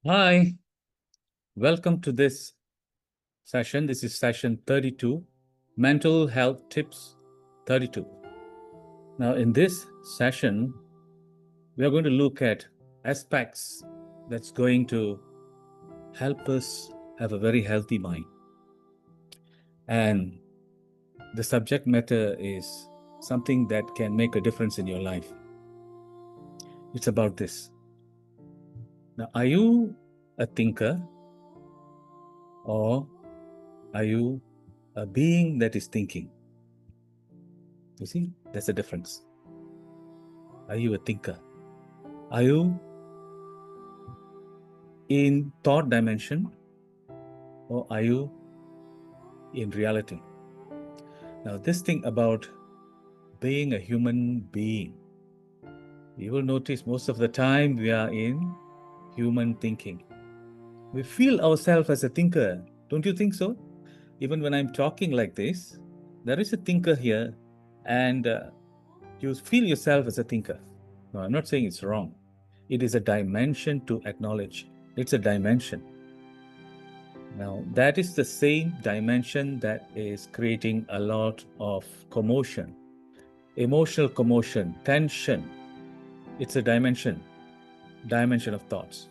Hi, welcome to this session. This is session 32, Mental Health Tips 32. Now, in this session, we are going to look at aspects that's going to help us have a very healthy mind. And the subject matter is something that can make a difference in your life. It's about this. Now, are you a thinker or are you a being that is thinking? You see, there's a difference. Are you a thinker? Are you in thought dimension or are you in reality? Now, this thing about being a human being, you will notice most of the time we are in human thinking. We feel ourselves as a thinker. Don't you think so? Even when I'm talking like this, there is a thinker here and you feel yourself as a thinker. No, I'm not saying it's wrong. It is a dimension to acknowledge. It's a dimension. Now, that is the same dimension that is creating a lot of commotion, emotional commotion, tension. It's a dimension of thoughts.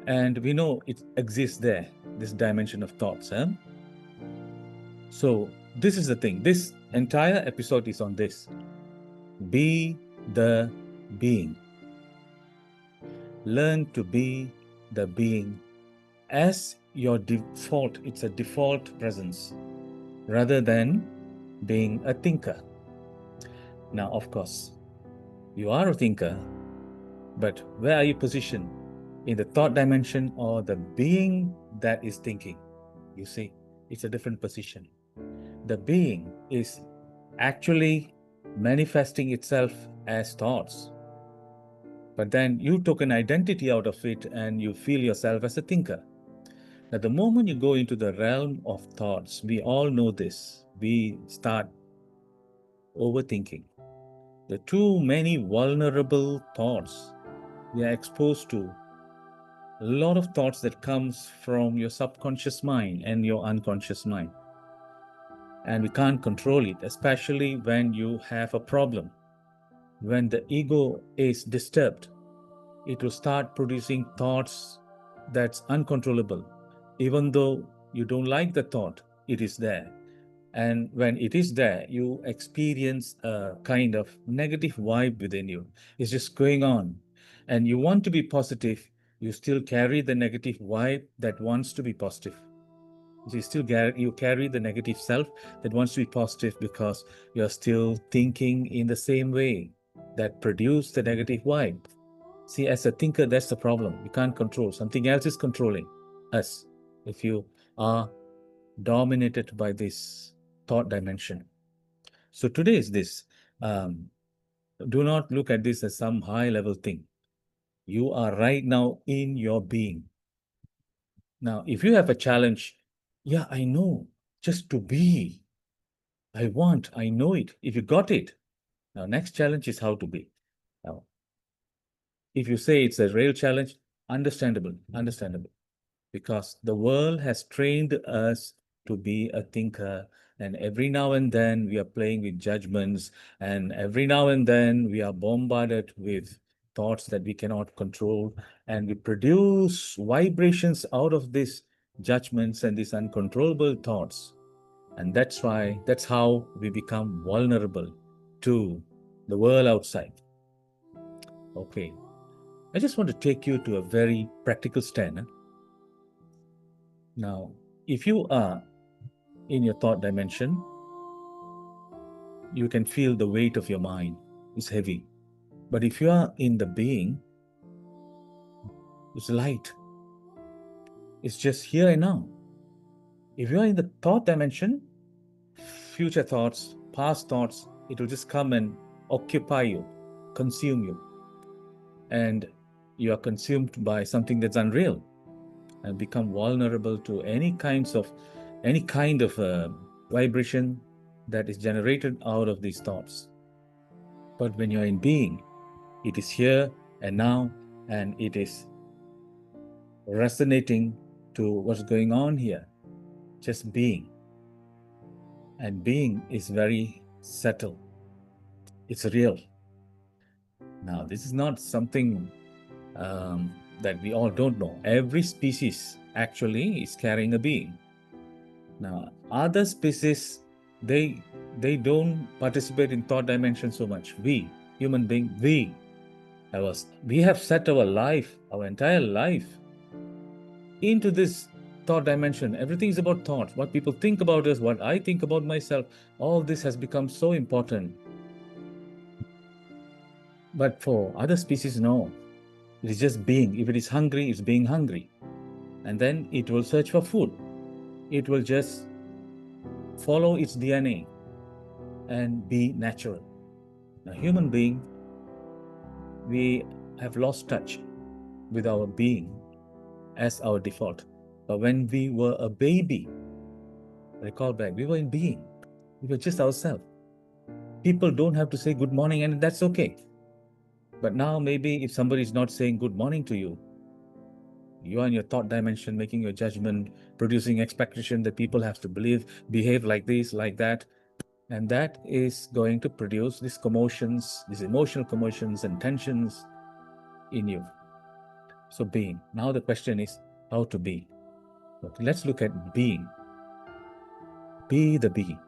And we know it exists there, this dimension of thoughts. So, this is the thing. This entire episode is on this. Be the being. Learn to be the being as your default. It's a default presence rather than being a thinker. Now, of course, you are a thinker, but where are you positioned? In the thought dimension or the being that is thinking? You see, it's a different position. The being is actually manifesting itself as thoughts. But then you took an identity out of it and you feel yourself as a thinker. Now, the moment you go into the realm of thoughts, we all know this, we start overthinking. The too many vulnerable thoughts. We are exposed to a lot of thoughts that comes from your subconscious mind and your unconscious mind. And we can't control it, especially when you have a problem. When the ego is disturbed, it will start producing thoughts that's uncontrollable. Even though you don't like the thought, it is there. And when it is there, you experience a kind of negative vibe within you. It's just going on. And you want to be positive, you still carry the negative vibe that wants to be positive. You carry the negative self that wants to be positive because you're still thinking in the same way that produced the negative vibe. See, as a thinker, that's the problem. You can't control. Something else is controlling us if you are dominated by this thought dimension. So today is this. Do not look at this as some high level thing. You are right now in your being. Now, if you have a challenge, yeah, I know, just to be. I know it. If you got it, now next challenge is how to be. Now, if you say it's a real challenge, understandable. Because the world has trained us to be a thinker. And every now and then we are playing with judgments. And every now and then we are bombarded with thoughts that we cannot control. And we produce vibrations out of these judgments and these uncontrollable thoughts. And that's how we become vulnerable to the world outside. Okay. I just want to take you to a very practical stand. Now, if you are in your thought dimension, you can feel the weight of your mind is heavy. But if you are in the being, it's light. It's just here and now. If you are in the thought dimension, future thoughts, past thoughts, it will just come and occupy you, consume you. And you are consumed by something that's unreal and become vulnerable to any kind of vibration that is generated out of these thoughts. But when you're in being, it is here and now, and it is resonating to what's going on here, just being. And being is very subtle. It's real. Now, this is not something that we all don't know. Every species actually is carrying a being. Now, other species, they don't participate in thought dimension so much. We, human being, we have set our life, our entire life, into this thought dimension. Everything is about thought. What people think about us, what I think about myself, all this has become so important. But for other species, no. It is just being. If it is hungry, it's being hungry. And then it will search for food. It will just follow its DNA and be natural. Now, human being, we have lost touch with our being as our default. But when we were a baby, recall back, we were in being. We were just ourselves. People don't have to say good morning, and that's okay. But now maybe if somebody is not saying good morning to you, you are in your thought dimension, making your judgment, producing expectation that people have to behave like this, like that. And that is going to produce these commotions, these emotional commotions and tensions in you. So being. Now the question is how to be. Okay, let's look at being. Be the being.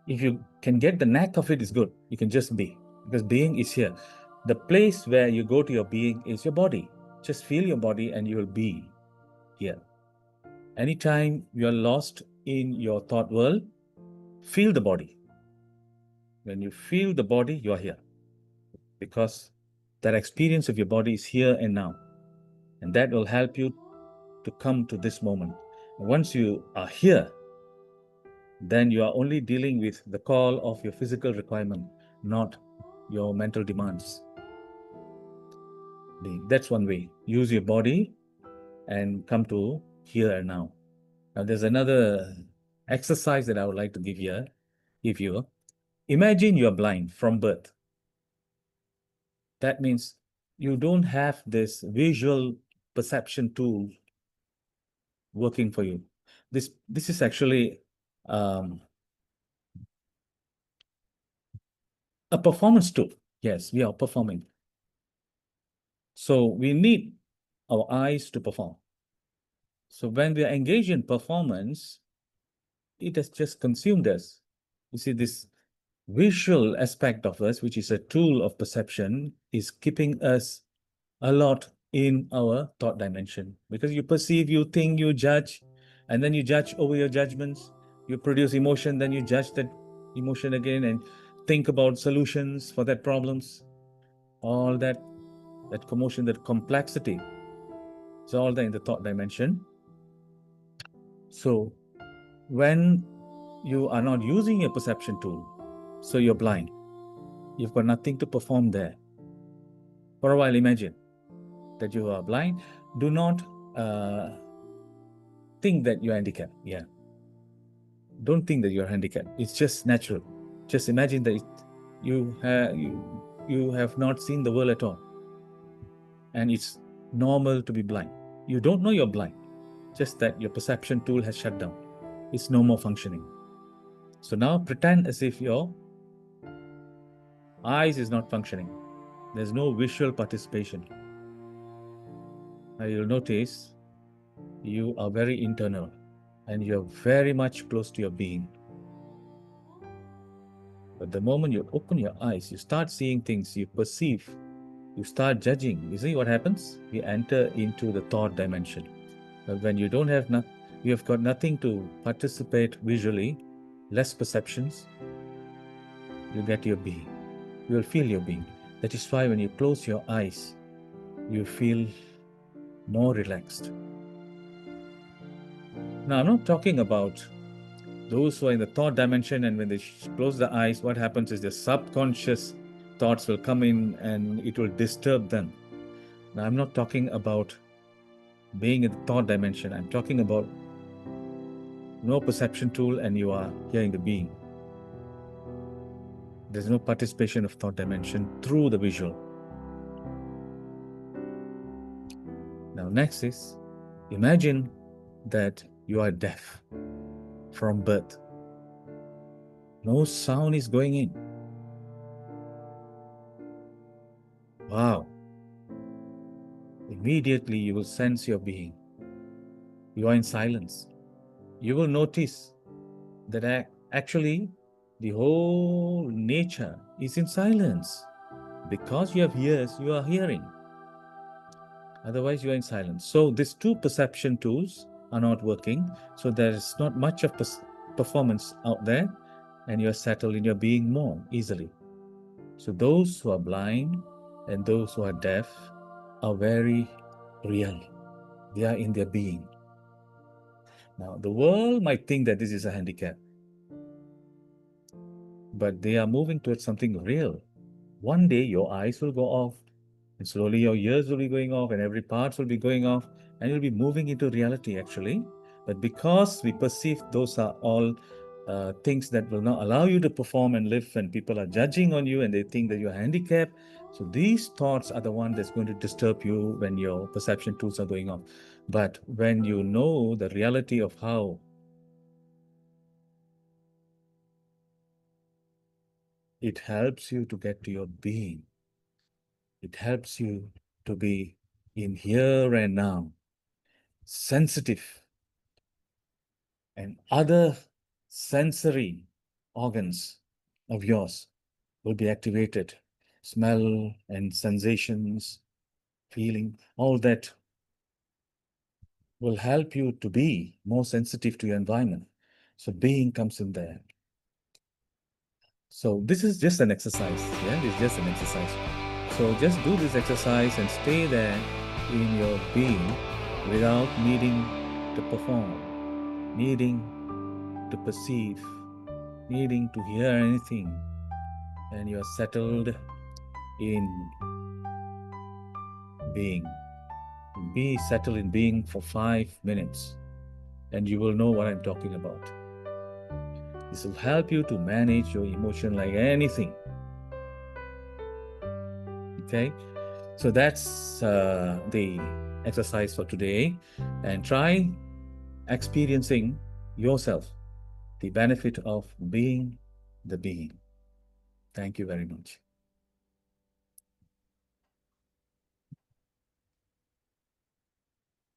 If you can get the knack of it, is good. You can just be, because being is here. The place where you go to your being is your body. Just feel your body and you will be here. Anytime you're lost in your thought world, feel the body. When you feel the body, you're here. Because that experience of your body is here and now. And that will help you to come to this moment. And once you are here, then you are only dealing with the call of your physical requirement, not your mental demands. That's one way. Use your body and come to here and now. Now, there's another exercise that I would like to give you. Imagine you're blind from birth. That means you don't have this visual perception tool working for you. This is actually a performance tool. Yes, we are performing. So we need our eyes to perform. So when we are engaged in performance, it has just consumed us. You see, this visual aspect of us, which is a tool of perception, is keeping us a lot in our thought dimension. Because you perceive, you think, you judge, and then you judge over your judgments. You produce emotion, then you judge that emotion again and think about solutions for that problems. All that commotion, that complexity, it's all there in the thought dimension. So when you are not using your perception tool, so you're blind, you've got nothing to perform there. For a while, imagine that you are blind. Do not think that you're handicapped. Yeah. Don't think that you're handicapped. It's just natural. Just imagine that you have not seen the world at all. And it's normal to be blind. You don't know you're blind, just that your perception tool has shut down. It's no more functioning. So now pretend as if your eyes is not functioning. There's no visual participation. Now you'll notice you are very internal and you're very much close to your being. But the moment you open your eyes, you start seeing things, you perceive, you start judging. You see what happens? You enter into the thought dimension. But when you don't have you have got nothing to participate visually, less perceptions, you get your being. You will feel your being. That is why when you close your eyes, you feel more relaxed. Now, I'm not talking about those who are in the thought dimension, and when they close the eyes, what happens is the subconscious thoughts will come in and it will disturb them. Now, I'm not talking about being in the thought dimension. I'm talking about no perception tool and you are hearing the being. There's no participation of thought dimension through the visual. Now, next is imagine that you are deaf from birth. No sound is going in. Wow. Immediately you will sense your being. You are in silence. You will notice that actually the whole nature is in silence. Because you have ears, you are hearing. Otherwise, you are in silence. So these two perception tools are not working. So there is not much of performance out there, and you are settled in your being more easily. So those who are blind and those who are deaf are very real. They are in their being. Now, the world might think that this is a handicap, but they are moving towards something real. One day your eyes will go off, and slowly your ears will be going off, and every part will be going off, and you'll be moving into reality actually. But because we perceive those are all things that will not allow you to perform and live, and people are judging on you and they think that you're handicapped. So these thoughts are the one that's going to disturb you when your perception tools are going off. But when you know the reality of how it helps you to get to your being, it helps you to be in here and now, sensitive, and other sensory organs of yours will be activated. Smell and sensations, feeling, all that will help you to be more sensitive to your environment. So being comes in there. So this is just an exercise. Yeah, it's just an exercise. So just do this exercise and stay there in your being without needing to perform, needing to perceive, needing to hear anything. And you are settled in being. Be settled in being for 5 minutes, and you will know what I'm talking about. This will help you to manage your emotion like anything. Okay, so that's the exercise for today, and try experiencing yourself, the benefit of being the being. Thank you very much.